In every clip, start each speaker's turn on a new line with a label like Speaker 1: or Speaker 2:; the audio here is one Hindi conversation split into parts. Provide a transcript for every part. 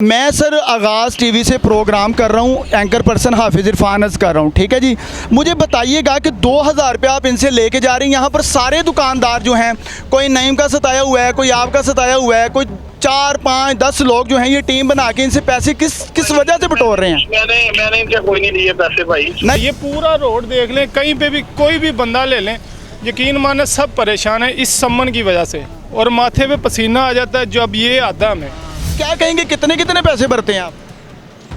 Speaker 1: मैं सर आगाज़ टीवी से प्रोग्राम कर रहा हूँ, एंकर पर्सन हाफिज़ इरफान अर्ज़ कर रहा हूँ। ठीक है जी, मुझे बताइएगा कि 2000 रुपये आप इनसे लेके जा रही हैं। यहाँ पर सारे दुकानदार जो हैं, कोई नईम का सताया हुआ है, कोई आपका सताया हुआ है, कोई 4, 5, 10 लोग जो हैं ये टीम बना के इनसे पैसे किस वजह से बटोर रहे हैं?
Speaker 2: मैंने इनसे कोई नहीं लिए पैसे भाई।
Speaker 1: नहीं,
Speaker 3: ये पूरा रोड देख लें, कहीं पे भी कोई भी बंदा ले लें, यकीन माने सब परेशान है इस सम्मन की वजह से, और माथे पे पसीना आ जाता है जब ये आता हमें।
Speaker 1: क्या कहेंगे, कितने कितने पैसे भरते हैं आप?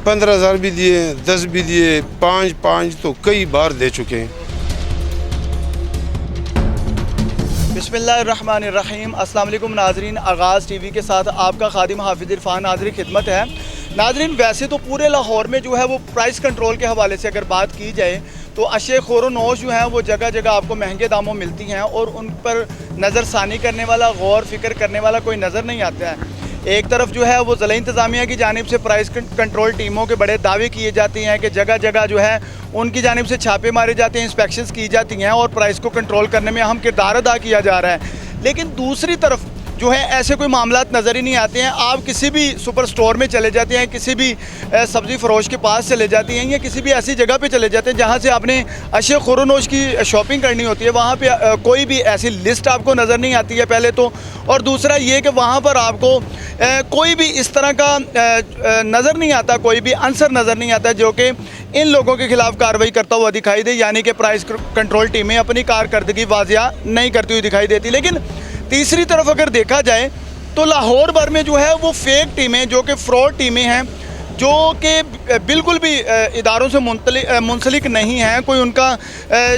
Speaker 4: 15,000 भी दिए, 10 भी दिए, 5 तो कई बार दे चुके हैं।
Speaker 1: बिस्मिल्लाहिर्रहमानिर्रहीम। अस्सलाम वालेकुम नाजरीन, आगाज़ टीवी के साथ आपका खादिम हाफिज़ इरफान नाज़री खिदमत है। नाजरीन, वैसे तो पूरे लाहौर में जो है वो प्राइस कंट्रोल के हवाले से अगर बात की जाए तो अशे खोरो नोश जो हैं वो जगह जगह आपको महंगे दामों मिलती हैं और उन पर नज़रसानी करने वाला, गौर फिक्र करने वाला कोई नज़र नहीं आता है। एक तरफ जो है वो ज़िला इंतज़ामिया की जानिब से प्राइस कंट्रोल टीमों के बड़े दावे किए जाते हैं कि जगह जगह जो है उनकी जानिब से छापे मारे जाते हैं, इंस्पेक्शंस की जाती हैं और प्राइस को कंट्रोल करने में अहम किरदार अदा किया जा रहा है। लेकिन दूसरी तरफ जो है ऐसे कोई मामलात नज़र ही नहीं आते हैं। आप किसी भी सुपर स्टोर में चले जाते हैं, किसी भी सब्ज़ी फ़रोश के पास चले जाते हैं या किसी भी ऐसी जगह पे चले जाते हैं जहाँ से आपने अशे खुरनोश की शॉपिंग करनी होती है, वहाँ पे कोई भी ऐसी लिस्ट आपको नज़र नहीं आती है पहले तो। और दूसरा ये कि वहाँ पर आपको कोई भी इस तरह का नज़र नहीं आता, कोई भी आंसर नज़र नहीं आता जो कि इन लोगों के ख़िलाफ़ कार्रवाई करता हुआ दिखाई दे, यानी कि प्राइस कंट्रोल टीमें अपनी कारकर्दगी वाजिया नहीं करती हुई दिखाई देती। लेकिन तीसरी तरफ अगर देखा जाए तो लाहौर भर में जो है वो फेक टीमें, जो कि फ्रॉड टीमें हैं, जो कि बिल्कुल भी इदारों से मुंसलिक नहीं हैं, कोई उनका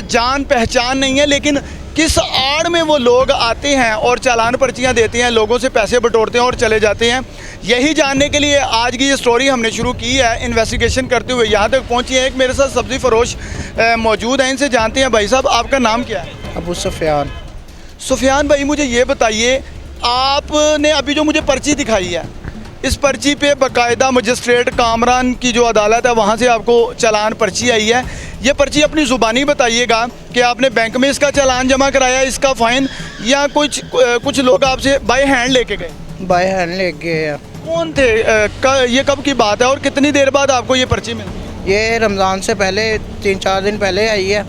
Speaker 1: जान पहचान नहीं है, लेकिन किस आड़ में वो लोग आते हैं और चालान पर्चियाँ देते हैं, लोगों से पैसे बटोरते हैं और चले जाते हैं। यही जानने के लिए आज की ये स्टोरी हमने शुरू की है, इन्वेस्टिगेशन करते हुए यहाँ तक पहुँची है। एक मेरे साथ सब्ज़ी फ़रोश मौजूद हैं, इनसे जानते हैं। भाई साहब, आपका नाम क्या है?
Speaker 5: अबू सुफियान।
Speaker 1: सुफियान भाई, मुझे ये बताइए, आपने अभी जो मुझे पर्ची दिखाई है, इस पर्ची पे बाकायदा मजिस्ट्रेट कामरान की जो अदालत है वहाँ से आपको चालान पर्ची आई है। ये पर्ची अपनी ज़ुबानी बताइएगा कि आपने बैंक में इसका चालान जमा कराया, इसका फ़ाइन, या कुछ लोग आपसे बाय हैंड लेके गए?
Speaker 5: बाय हैंड ले गए।
Speaker 1: कौन थे? ये कब की बात है और कितनी देर बाद आपको ये पर्ची मिली?
Speaker 5: ये रमज़ान से पहले 3-4 दिन पहले आई है,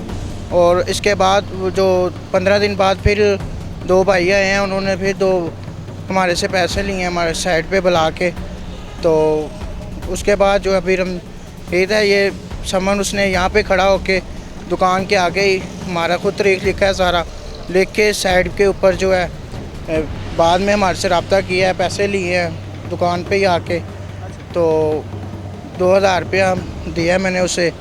Speaker 5: और इसके बाद जो 15 दिन बाद फिर 2 भाई आए हैं, उन्होंने फिर 2 हमारे से पैसे लिए हैं हमारे साइड पे बुला के। तो उसके बाद जो है फिर हम ये समन उसने यहाँ पे खड़ा होके दुकान के आगे ही हमारा खुद तारीख लिखा है, सारा लिख के साइड के ऊपर जो है बाद में हमारे से रब्ता किया है, पैसे लिए हैं दुकान पे ही आके। तो 2000 रुपया दिया मैंने उसे।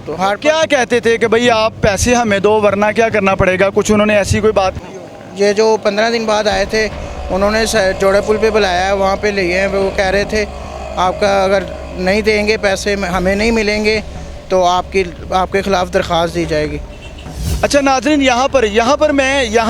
Speaker 5: तो हर
Speaker 1: क्या कहते थे कि भाई आप पैसे हमें दो वरना क्या करना पड़ेगा? कुछ उन्होंने ऐसी कोई बात की?
Speaker 5: ये जो 15 दिन बाद आए थे, उन्होंने जोड़े पुल पे बुलाया है, वहाँ पे लिए हैं। वो कह रहे थे आपका अगर नहीं देंगे पैसे, हमें नहीं मिलेंगे तो आपके ख़िलाफ़ दरख्वास्त दी जाएगी।
Speaker 1: अच्छा नाज़रीन, यहाँ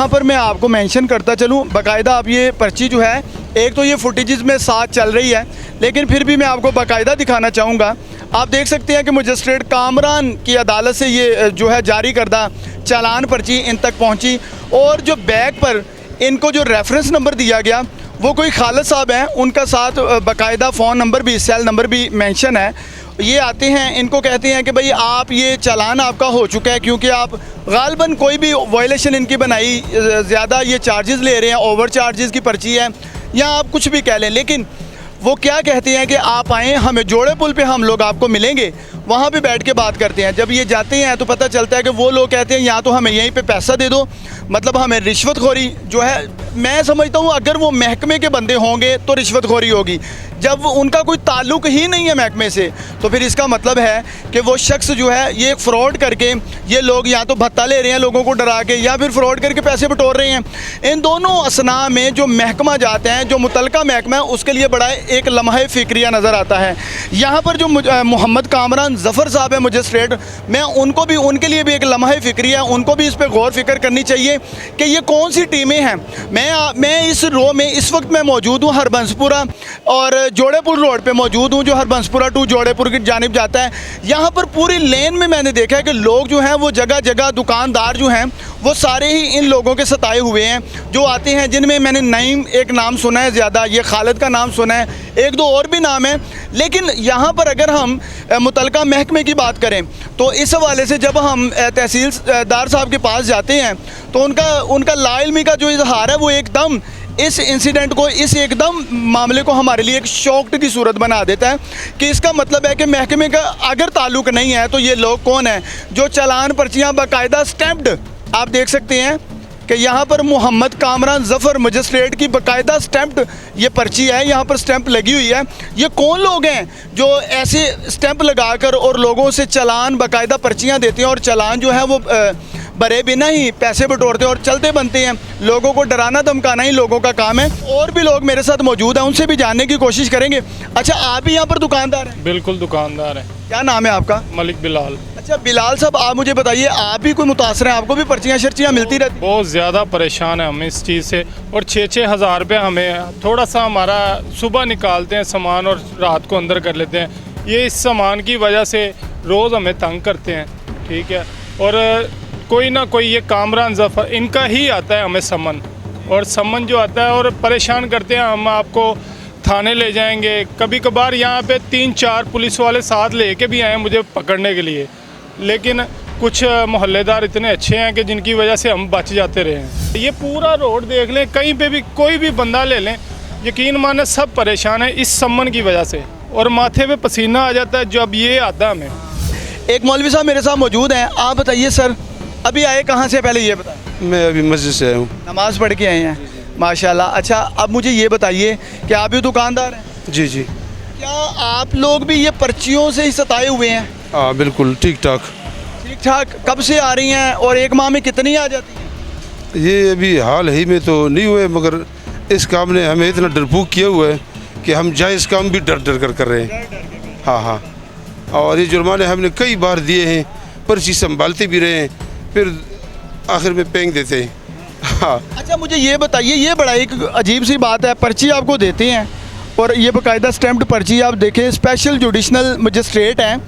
Speaker 1: पर मैं आपको मेंशन करता चलूँ, बाकायदा आप ये पर्ची जो है, एक तो ये फुटेजेस में साथ चल रही है, लेकिन फिर भी मैं आपको बाकायदा दिखाना चाहूँगा। आप देख सकते हैं कि मजिस्ट्रेट कामरान की अदालत से ये जो है जारी करदा चालान पर्ची इन तक पहुँची, और जो बैग पर इनको जो रेफरेंस नंबर दिया गया वो कोई खालिद साहब हैं, उनका साथ बाकायदा फ़ोन नंबर भी, सेल नंबर भी मेंशन है। ये आते हैं, इनको कहते हैं कि भाई आप ये चालान आपका हो चुका है, क्योंकि आप गालबन कोई भी वायलेशन इनकी बनाई ज़्यादा ये चार्जेस ले रहे हैं, ओवर चार्जेस की पर्ची है, या आप कुछ भी कह लें। लेकिन वो क्या कहते हैं कि आप आएँ, हमें जोड़े पुल पे हम लोग आपको मिलेंगे, वहाँ पे बैठ के बात करते हैं। जब ये जाते हैं तो पता चलता है कि वो लोग कहते हैं या तो हमें यहीं पे पैसा दे दो, मतलब हमें रिश्वतखोरी जो है, मैं समझता हूँ अगर वो महकमे के बंदे होंगे तो रिश्वतखोरी होगी। जब उनका कोई ताल्लुक़ ही नहीं है महकमे से, तो फिर इसका मतलब है कि वो शख्स जो है ये फ्रॉड करके, ये लोग या तो भत्ता ले रहे हैं लोगों को डरा के, या फिर फ्रॉड करके पैसे बटोर रहे हैं। इन दोनों असना में जो महकमा जाते हैं, जो मुतलका महकमा है, उसके लिए बड़ा एक लम्हा फ़िक्रिया नज़र आता है। यहाँ पर जो मोहम्मद कामरान ज़फ़र साहब है मजिस्ट्रेट, मैं उनके लिए भी एक लम्हा फ़िक्रिया है, उनको भी इस पर गौर फिक्र करनी चाहिए कि ये कौन सी टीमें हैं। मैं इस रो में इस वक्त मैं मौजूद हूँ हरबंसपुरा और जोड़ेपुर रोड पे मौजूद हूँ, जो हरबंसपुरा टू जोड़ेपुर की जानिब जाता है। यहाँ पर पूरी लेन में मैंने देखा है कि लोग जो हैं वो जगह जगह दुकानदार जो हैं वो सारे ही इन लोगों के सताए हुए हैं जो आते हैं, जिनमें मैंने नईम एक नाम सुना है ज़्यादा, ये खालिद का नाम सुना है, एक दो और भी नाम है। लेकिन यहाँ पर अगर हम मुतलका महकमे की बात करें तो इस हवाले से जब हम तहसीलदार साहब के पास जाते हैं तो उनका लाइल्मी का जो इजहार है वो एकदम इस इंसिडेंट को, इस एकदम मामले को हमारे लिए एक शॉक्ड की सूरत बना देता है कि इसका मतलब है कि महकमे का अगर ताल्लुक़ नहीं है तो ये लोग कौन हैं जो चालान पर्चियाँ बाकायदा स्टैम्प्ड, आप देख सकते हैं कि यहाँ पर मोहम्मद कामरान ज़फ़र मजिस्ट्रेट की बाकायदा स्टैम्प्ड ये पर्ची है, यहाँ पर स्टैम्प लगी हुई है। ये कौन लोग हैं जो ऐसे स्टैम्प लगाकर और लोगों से चालान बाकायदा पर्चियाँ देते हैं और चालान जो है वो भरे बिना ही पैसे बटोरते हैं और चलते बनते हैं। लोगों को डराना धमकाना ही लोगों का काम है। और भी लोग मेरे साथ मौजूद हैं, उनसे भी जानने की कोशिश करेंगे। अच्छा, आप भी यहाँ पर दुकानदार हैं?
Speaker 3: बिल्कुल दुकानदार है।
Speaker 1: क्या नाम है आपका?
Speaker 3: मलिक बिलाल।
Speaker 1: अच्छा बिलाल साहब, आप मुझे बताइए, आप भी कोई मुतासर हैं? आपको भी पर्चियाँ शर्चियाँ मिलती रहती?
Speaker 3: बहुत ज़्यादा परेशान है हम इस चीज़ से, और 6-6 हज़ार रुपये हमें थोड़ा सा हमारा सुबह निकालते हैं सामान और रात को अंदर कर लेते हैं। ये इस सामान की वजह से रोज़ हमें तंग करते हैं, ठीक है। और कोई ना कोई ये कामरान ज़फ़र इनका ही आता है हमें समन, और समन जो आता है और परेशान करते हैं। हम आपको थाने ले जाएंगे, कभी कभार यहाँ पे 3-4 पुलिस वाले साथ लेके भी आए मुझे पकड़ने के लिए, लेकिन कुछ मोहल्लेदार इतने अच्छे हैं कि जिनकी वजह से हम बच जाते रहे हैं। ये पूरा रोड देख लें, कहीं पे भी कोई भी बंदा ले लें, यकीन माने सब परेशान है इस समन की वजह से, और माथे पे पसीना आ जाता है जब ये आता है हमें।
Speaker 1: एक मौलवी साहब मेरे साथ मौजूद हैं, आप बताइए सर, अभी आए कहाँ से, पहले ये बताएं।
Speaker 4: मैं अभी मस्जिद से आया हूँ।
Speaker 1: नमाज़ पढ़ के आए हैं, माशाल्लाह। अच्छा, अब मुझे ये बताइए कि आप भी दुकानदार हैं?
Speaker 4: जी जी।
Speaker 1: क्या आप लोग भी ये पर्चियों से ही सताए हुए हैं?
Speaker 4: हाँ बिल्कुल ठीक ठाक।
Speaker 1: ठीक ठाक कब से आ रही हैं और एक माह में कितनी आ जाती हैं?
Speaker 4: ये अभी हाल ही में तो नहीं हुए, मगर इस काम ने हमें इतना डरपोक किया हुआ है कि हम जायज़ काम भी डर डर कर रहे हैं। हाँ हाँ, और ये जुर्माने हमने कई बार दिए हैं, पर्ची संभालते भी रहे हैं, फिर आखिर में पेंग देते हैं। हाँ।
Speaker 1: अच्छा मुझे ये बताइए, ये बड़ा एक अजीब सी बात है, पर्ची आपको देते हैं और ये बाकायदा स्टैम्प्ड पर्ची, आप देखें स्पेशल जुडिशनल मजिस्ट्रेट हैं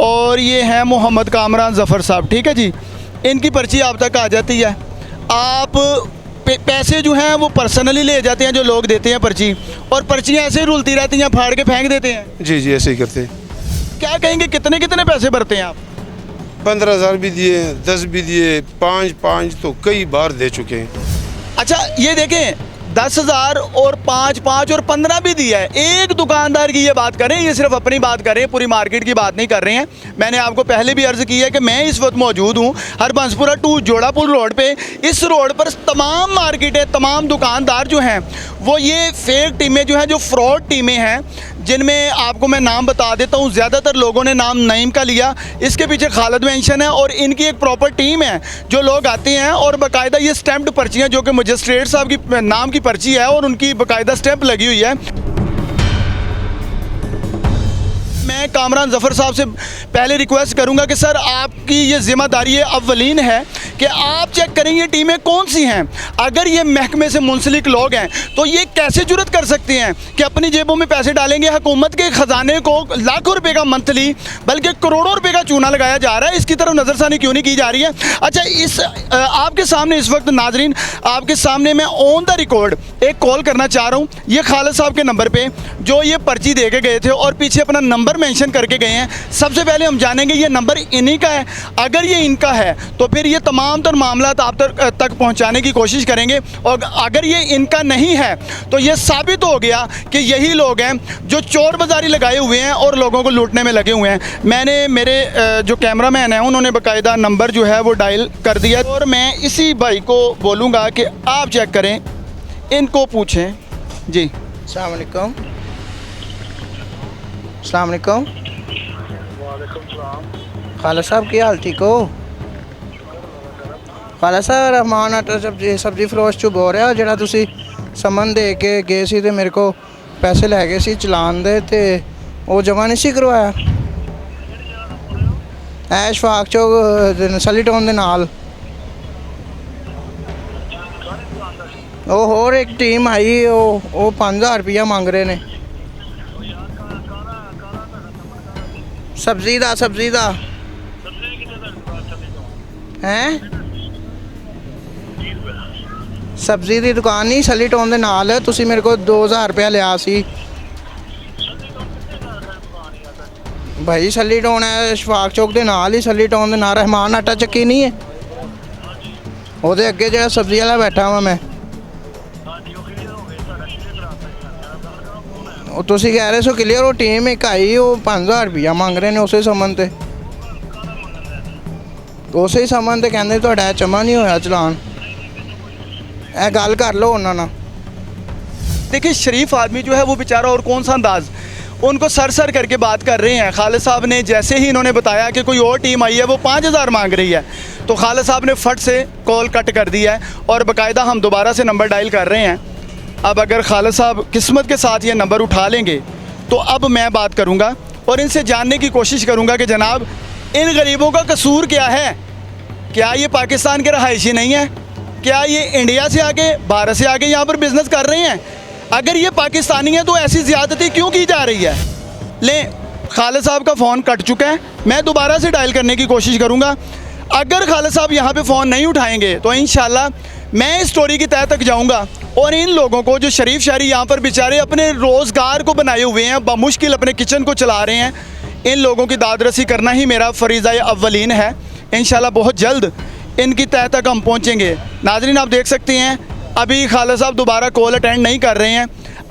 Speaker 1: और ये हैं मोहम्मद कामरान ज़फ़र साहब, ठीक है जी। इनकी पर्ची आप तक आ जाती है, आप पैसे जो हैं वो पर्सनली ले जाते हैं जो लोग देते हैं पर्ची, और पर्चियाँ ऐसे ही रुलती रहती हैं, फाड़ के फेंक देते हैं।
Speaker 4: जी जी, ऐसे ही करते हैं।
Speaker 1: क्या कहेंगे, कितने कितने पैसे भरते हैं आप?
Speaker 4: 15,000 भी दिए, 10 भी दिए, 5 तो कई बार दे चुके हैं।
Speaker 1: अच्छा ये देखें, 10,000 और 5 और 15 भी दिया है। एक दुकानदार की ये बात करें, ये सिर्फ अपनी बात करें, पूरी मार्केट की बात नहीं कर रहे हैं। मैंने आपको पहले भी अर्ज़ की है कि मैं इस वक्त मौजूद हूँ हरबंसपुरा टू जोड़ापुर रोड पे। इस रोड पर तमाम मार्केटें, तमाम दुकानदार जो हैं वो ये फेक टीमें जो हैं, जो फ्रॉड टीमें हैं, जिनमें आपको मैं नाम बता देता हूँ। ज़्यादातर लोगों ने नाम नईम का लिया, इसके पीछे खालिद मेंशन है, और इनकी एक प्रॉपर टीम है जो लोग आते हैं और बाकायदा ये स्टैम्प्ड पर्चियाँ, जो कि मजिस्ट्रेट साहब की नाम की पर्ची है और उनकी बाकायदा स्टैम्प लगी हुई है। मैं कामरान ज़फ़र साहब से पहले रिक्वेस्ट करूंगा कि सर आपकी ये ज़िम्मेदारी अव्वलीन है कि आप चेक करें ये टीमें कौन सी हैं। अगर ये महकमे से मुंसलिक लोग हैं तो ये कैसे जुर्रत कर सकते हैं कि अपनी जेबों में पैसे डालेंगे। हुकूमत के ख़जाने को लाखों रुपए का मंथली बल्कि करोड़ों रुपए का चूना लगाया जा रहा है, इसकी तरफ नज़रसानी क्यों नहीं की जा रही है। अच्छा, इस आपके सामने इस वक्त नाजरीन, आपके सामने मैं ऑन द रिकॉर्ड एक कॉल करना चाह रहा हूँ। ये खालिद साहब के नंबर पर जो ये पर्ची दे के गए थे और पीछे अपना नंबर मेंशन करके गए हैं। सबसे पहले हम जानेंगे ये नंबर इन्हीं का है। अगर ये इनका है तो फिर ये तमाम तर मामला आप तक पहुंचाने की कोशिश करेंगे, और अगर ये इनका नहीं है तो ये साबित हो गया कि यही लोग हैं जो चोर बाजारी लगाए हुए हैं और लोगों को लूटने में लगे हुए हैं। मैंने मेरे जो कैमरामैन हैं उन्होंने बाकायदा नंबर जो है वो डायल कर दिया, और मैं इसी भाई को बोलूँगा कि आप चेक करें, इनको पूछें जी।
Speaker 5: अस्सलाम वालेकुम। अस्सलाम वालेकुम। खाला साहब की हाल ठीक हो? खाला साहब रहमान आटा सब्जी फरोश चुप हो रहा, जरा तुसी समन दे के गए सी ते मेरे को पैसे लै गए सी चलान दे, ते वो जमा नहीं सी करवाया। ऐशफाक चौक सली टाउन दे नाल ਉਹ ਹੋਰ ਇੱਕ ਟੀਮ ਆਈ ਉਹ 5000 ਰੁਪਇਆ ਮੰਗ ਰਹੇ ਨੇ ਸਬਜ਼ੀ ਦਾ ਹੈ ਸਬਜ਼ੀ ਦੀ ਦੁਕਾਨ ਨਹੀਂ ਸਲੀ ਟਾਊਨ ਦੇ ਨਾਲ ਤੁਸੀਂ ਮੇਰੇ ਕੋਲ 2000 ਰੁਪਇਆ ਲਿਆ ਸੀ ਭਾਈ ਸਲੀ ਟਾਊਨ ਹੈ ਸ਼ਫਾਕ ਚੌਕ ਦੇ ਨਾਲ ਹੀ ਸਲੀ ਟਾਊਨ ਦੇ ਨਾਲ ਰਹਿਮਾਨ ਆਟਾ ਚੱਕੀ ਨਹੀਂ ਹੈ ਉਹਦੇ ਅੱਗੇ ਜਿਹੜਾ ਸਬਜ਼ੀ ਵਾਲਾ ਬੈਠਾ ਵਾਂ ਮੈਂ ਉਹ ਤੁਸੀਂ ਕਹਿ ਰਹੇ ਸੋ ਕਲੀਅਰ ਉਹ ਟੀਮ ਇੱਕ ਆਈ ਉਹ 5000 ਰੁਪਇਆ ਮੰਗ ਰਹੇ ਨੇ ਉਸੇ ਸਮਨ ਤੇ ਕਹਿੰਦੇ ਤੁਹਾਡਾ ਜਮ੍ਹਾਂ ਨਹੀਂ ਹੋਇਆ ਚਲਾਨ ਇਹ ਗੱਲ कर लो उन्होंने।
Speaker 1: देखिए शरीफ आदमी जो है वो बेचारा और कौन सा अंदाज़ उनको सर करके बात कर रहे हैं। खालिद साहब ने जैसे ही इन्होंने बताया कि कोई और टीम आई है वो 5000 मांग रही है तो खालिद साहब ने फट से कॉल कट कर दी है और बाकायदा हम दोबारा से नंबर डायल कर रहे हैं। अब अगर खालिद साहब किस्मत के साथ ये नंबर उठा लेंगे तो अब मैं बात करूँगा और इनसे जानने की कोशिश करूँगा कि जनाब इन गरीबों का कसूर क्या है। क्या ये पाकिस्तान के रहायशी नहीं है? क्या ये इंडिया से आके भारत से आके यहाँ पर बिज़नेस कर रहे हैं? अगर ये पाकिस्तानी है तो ऐसी ज़्यादती क्यों की जा रही है? लें, खालिद साहब का फ़ोन कट चुका है, मैं दोबारा से डायल करने की कोशिश करूँगा। अगर खालिद साहब यहाँ पे फ़ोन नहीं उठाएंगे तो इंशाल्लाह मैं इस स्टोरी की तह तक जाऊँगा और इन लोगों को जो शरीफ शहरी यहाँ पर बेचारे अपने रोज़गार को बनाए हुए हैं, बामुश्किल अपने किचन को चला रहे हैं, इन लोगों की दादरसी करना ही मेरा फ़रीज़ा अव्वलीन है। इंशाल्लाह बहुत जल्द इनकी तह तक हम पहुँचेंगे। नाज़रीन आप देख सकते हैं अभी खालिद साहब दोबारा कॉल अटेंड नहीं कर रहे हैं।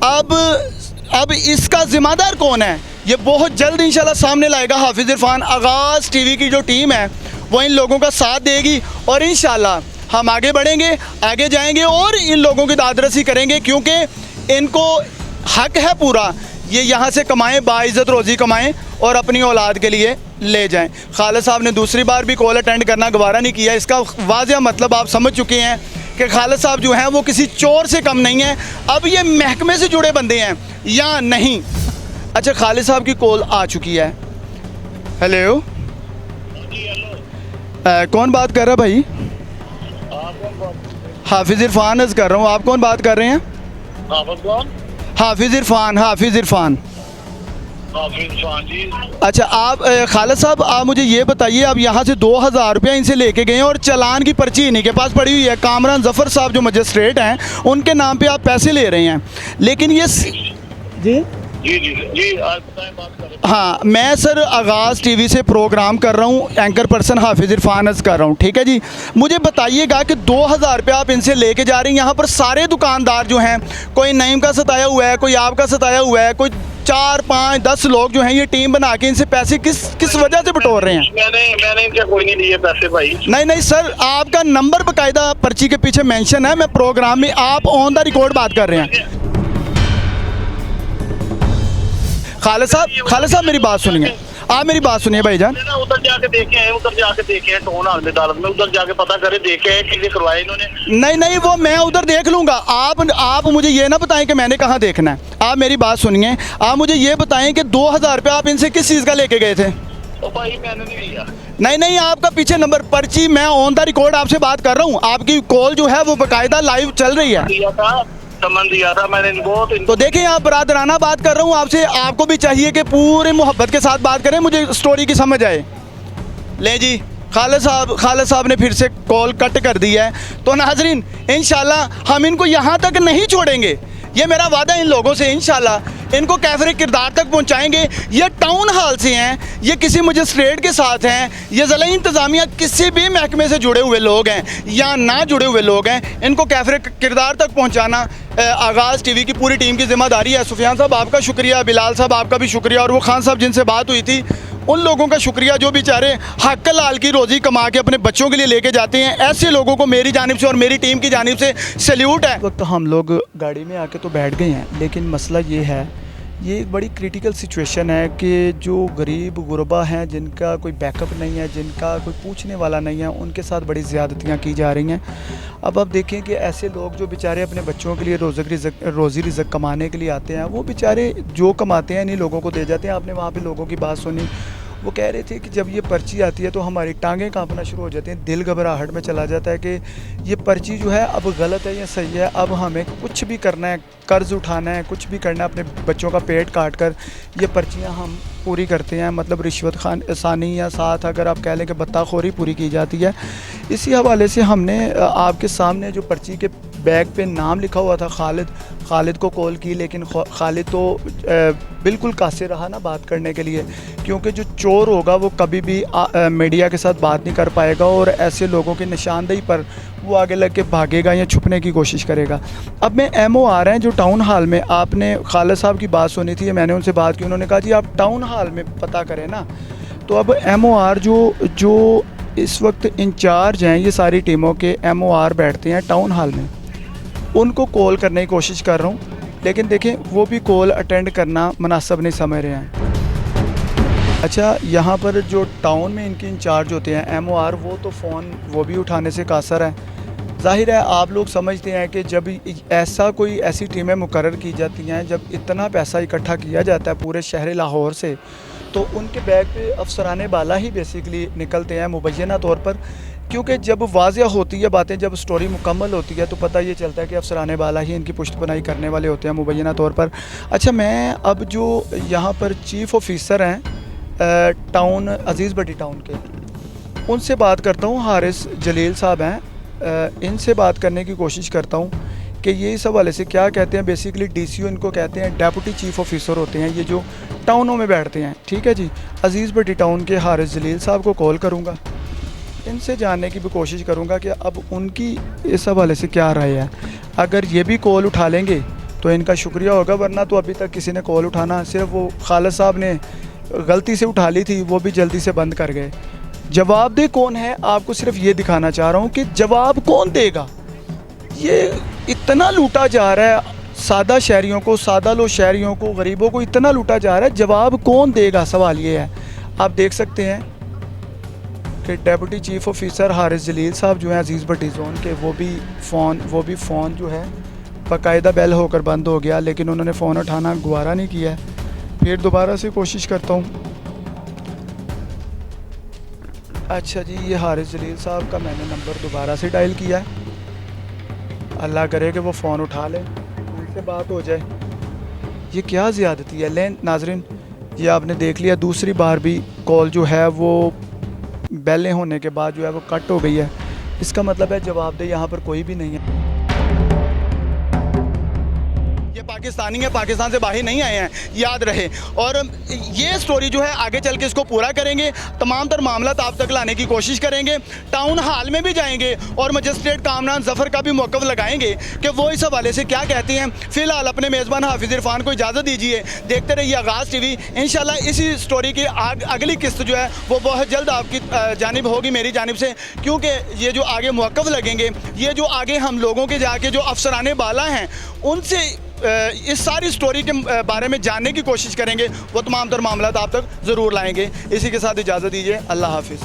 Speaker 1: अब इसका ज़िम्मेदार कौन है ये बहुत जल्द इंशाल्लाह सामने लाएगा हाफिज़ इरफान। आगाज़ टीवी की जो टीम है वो इन लोगों का साथ देगी और इंशाल्लाह हम आगे बढ़ेंगे, आगे जाएंगे और इन लोगों की दादरसी करेंगे क्योंकि इनको हक है पूरा ये यहाँ से कमाएं, बाइज़्ज़त रोज़ी कमाएं और अपनी औलाद के लिए ले जाएं। खालिद साहब ने दूसरी बार भी कॉल अटेंड करना गवारा नहीं किया। इसका वाज़ह मतलब आप समझ चुके हैं कि खालिद साहब जो हैं वो किसी चोर से कम नहीं है। अब ये महकमे से जुड़े बंदे हैं या नहीं। अच्छा, खालिद साहब की कॉल आ चुकी है। हेलो, कौन बात कर रहा है भाई? हाफिज़ इरफान अर्ज़ कर रहा हूँ। आप कौन बात कर रहे हैं? हाफिज़ इरफान
Speaker 2: जी।
Speaker 1: अच्छा, आप खालिद साहब आप मुझे ये बताइए, आप यहाँ से 2000 रुपया इनसे लेके गए हैं और चालान की पर्ची इन्हीं के पास पड़ी हुई है। कामरान जफ़र साहब जो मजिस्ट्रेट हैं उनके नाम पे आप पैसे ले रहे हैं, लेकिन ये
Speaker 2: जी आज बताएं, बात करें।
Speaker 1: हाँ, मैं सर आगाज़ टीवी से प्रोग्राम कर रहा हूँ, एंकर पर्सन हाफिज़ इरफान अर्ज़ कर रहा हूँ, ठीक है जी। मुझे बताइएगा कि 2000 रुपया आप इनसे लेके जा रहे हैं। यहाँ पर सारे दुकानदार जो हैं, कोई नईम का सताया हुआ है, कोई आपका सताया हुआ है, कोई 4, 5, 10 लोग जो हैं ये टीम बना के इनसे पैसे किस वजह से बटोर रहे हैं?
Speaker 2: मैंने इनके कोई नहीं दिए पैसे भाई।
Speaker 1: नहीं सर, आपका नंबर बाकायदा पर्ची के पीछे मेंशन है। मैं प्रोग्राम में आप ऑन द रिकॉर्ड बात कर रहे हैं। खालिद साहब मेरी बात सुनिए, आप मेरी बात सुनिए भाईजान।
Speaker 2: उधर जाके देखे हैं टोन अदालत में, उधर जाके पता करे देखे हैं कि करवाए इन्होंने।
Speaker 1: नहीं वो मैं उधर देख लूँगा। आप मुझे ये ना बताएं कि मैंने कहाँ देखना है। आप मेरी बात सुनिए, आप मुझे ये बताएं कि 2000 रुपया आप इनसे किस चीज़ का लेके गए थे?
Speaker 2: तो भाई मैंने नहीं लिया।
Speaker 1: नहीं, आपका पीछे नंबर पर्ची, मैं ऑन द रिकॉर्ड आपसे बात कर रहा हूँ। आपकी कॉल जो है वो बाकायदा लाइव चल रही है।
Speaker 2: समन दिया था मैंने बहुत। तो
Speaker 1: देखिए आप बरादराना बात कर रहा हूँ आपसे, आपको भी चाहिए कि पूरे मोहब्बत के साथ बात करें, मुझे स्टोरी की समझ आए। ले जी, खालिद साहब ने फिर से कॉल कट कर दी है। तो नाजरीन इंशाल्लाह हम इनको यहाँ तक नहीं छोड़ेंगे, ये मेरा वादा इन लोगों से। इंशाल्लाह इनको कैफरे किरदार तक पहुँचाएंगे। ये टाउन हाल से हैं, ये किसी मजिस्ट्रेट के साथ हैं, ये ज़िला इंतज़ामिया किसी भी महकमे से जुड़े हुए लोग हैं या ना जुड़े हुए लोग हैं, इनको कैफरे किरदार तक पहुँचाना आगाज़ टीवी की पूरी टीम की ज़िम्मेदारी है। सुफियान साहब आपका शुक्रिया, बिलाल साहब आपका भी शुक्रिया, और वो खान साहब जिनसे बात हुई थी उन लोगों का शुक्रिया जो बेचारे हक लाल की रोज़ी कमा के अपने बच्चों के लिए लेके जाते हैं। ऐसे लोगों को मेरी जानिब से और मेरी टीम की जानिब से सैल्यूट है। वक्त हम लोग गाड़ी में आके तो बैठ गए हैं, लेकिन मसला ये है, ये एक बड़ी क्रिटिकल सिचुएशन है कि जो गरीब गुरबा हैं, जिनका कोई बैकअप नहीं है, जिनका कोई पूछने वाला नहीं है, उनके साथ बड़ी ज़्यादतियाँ की जा रही हैं। अब आप देखें कि ऐसे लोग जो बेचारे अपने बच्चों के लिए रोज़ी रिज़्क़ कमाने के लिए आते हैं, वो बेचारे जो कमाते हैं इन्हीं लोगों को दे जाते हैं। आपने वहाँ पे लोगों की बात सुनी, वो कह रहे थे कि जब ये पर्ची आती है तो हमारी टांगें कांपना शुरू हो जाती हैं, दिल घबराहट में चला जाता है कि ये पर्ची जो है अब गलत है या सही है, अब हमें कुछ भी करना है, कर्ज उठाना है, कुछ भी करना है, अपने बच्चों का पेट काट कर ये पर्चियाँ हम पूरी करते हैं। मतलब रिश्वत खानी या साथ अगर आप कह लें कि बत्ताखोरी पूरी की जाती है। इसी हवाले से हमने आपके सामने जो पर्ची के बैग पे नाम लिखा हुआ था खालिद को कॉल की, लेकिन खालिद तो बिल्कुल कासिर रहा ना बात करने के लिए, क्योंकि जो चोर होगा वो कभी भी मीडिया के साथ बात नहीं कर पाएगा और ऐसे लोगों की निशानदेही पर वो आगे लग के भागेगा या छुपने की कोशिश करेगा। अब मैं MOR हैं जो टाउन हॉल में, आपने खालिद साहब की बात सुनी थी, मैंने उनसे बात की, उन्होंने कहा जी आप टाउन हॉल में पता करें ना। तो अब MOR जो इस वक्त इंचार्ज हैं ये सारी टीमों के, MOR बैठते हैं टाउन हॉल में, उनको कॉल करने की कोशिश कर रहा हूँ, लेकिन देखें वो भी कॉल अटेंड करना मुनासिब नहीं समझ रहे हैं। अच्छा, यहाँ पर जो टाउन में इनके इंचार्ज होते हैं MOR, वो तो फ़ोन वो भी उठाने से कासर है। ज़ाहिर है आप लोग समझते हैं कि जब ऐसी टीमें मुकर्रर की जाती हैं, जब इतना पैसा इकट्ठा किया जाता है पूरे शहर लाहौर से, तो उनके बैग पे अफसराने बाला ही बेसिकली निकलते हैं मुबैना तौर पर, क्योंकि जब वाज़िया होती है बातें, जब स्टोरी मुकम्मल होती है तो पता ये चलता है कि अफसराने बाला ही इनकी पुश्तपनाही करने वाले होते हैं मुबैना तौर पर। अच्छा, मैं अब जो यहाँ पर चीफ़ ऑफिसर हैं टाउन अजीज़ भट्टी टाउन के, उनसे बात करता हूँ। हारिस जलील साहब हैं, इनसे बात करने की कोशिश करता हूँ कि ये इस हवाले से क्या कहते हैं। बेसिकली DCO इनको कहते हैं, डेप्यूटी चीफ़ ऑफिसर होते हैं ये जो टाउनों में बैठते हैं। ठीक है जी, अजीज़ भट्टी टाउन के हारिस जलील साहब को कॉल करूँगा, इनसे जानने की भी कोशिश करूँगा कि अब उनकी इस हवाले से क्या राय है। अगर ये भी कॉल उठा लेंगे तो इनका शुक्रिया होगा, वरना तो अभी तक किसी ने कॉल उठाना, सिर्फ वो खालिद साहब ने गलती से उठा ली थी, वो भी जल्दी से बंद कर गए। जवाबदेह कौन है, आपको सिर्फ ये दिखाना चाह रहा हूँ कि जवाब कौन देगा। ये इतना लूटा जा रहा है सादा शहरियों को, सादा लो शहरियों को, गरीबों को इतना लूटा जा रहा है, जवाब कौन देगा, सवाल ये है। आप देख सकते हैं कि डेप्यूटी चीफ़ ऑफिसर हारिस जलील साहब जो हैं अजीज़ भट्टी जोन के, वो भी फ़ोन जो है बाकायदा बेल होकर बंद हो गया, लेकिन उन्होंने फ़ोन उठाना गवारा नहीं किया है। फिर दोबारा से कोशिश करता हूँ। अच्छा जी, ये हारिस जलील साहब का मैंने नंबर दोबारा से डायल किया है, अल्लाह करे कि वो फ़ोन उठा लें, उनसे बात हो जाए। ये क्या ज़्यादती है। लें नाज़रीन, ये आपने देख लिया, दूसरी बार भी कॉल जो है वो बैलें होने के बाद जो है वो कट हो गई है। इसका मतलब है जवाबदेह यहाँ पर कोई भी नहीं है। ये पाकिस्तानी है, पाकिस्तान से बाहर नहीं आए हैं, याद रहे। और ये स्टोरी जो है आगे चल के इसको पूरा करेंगे, तमाम तर मामला आप तक लाने की कोशिश करेंगे, टाउन हॉल में भी जाएंगे और मजिस्ट्रेट कामरान जफ़र का भी मौक़िफ़ लगाएंगे कि वो इस हवाले से क्या कहते हैं। फ़िलहाल अपने मेज़बान हाफिज़ इरफान को इजाज़त दीजिए, देखते रहिए आगाज़ TV। इंशाल्लाह इसी स्टोरी की अगली किस्त जो है वो बहुत जल्द आपकी जानिब होगी, मेरी जानिब से, क्योंकि ये जो आगे मौक़िफ़ लगेंगे, ये जो आगे हम लोगों के जाके जो अफसराने बाला हैं उनसे इस सारी स्टोरी के बारे में जानने की कोशिश करेंगे, वो तमाम तर मामला आप तक ज़रूर लाएंगे। इसी के साथ इजाज़त दीजिए, अल्लाह हाफिज़।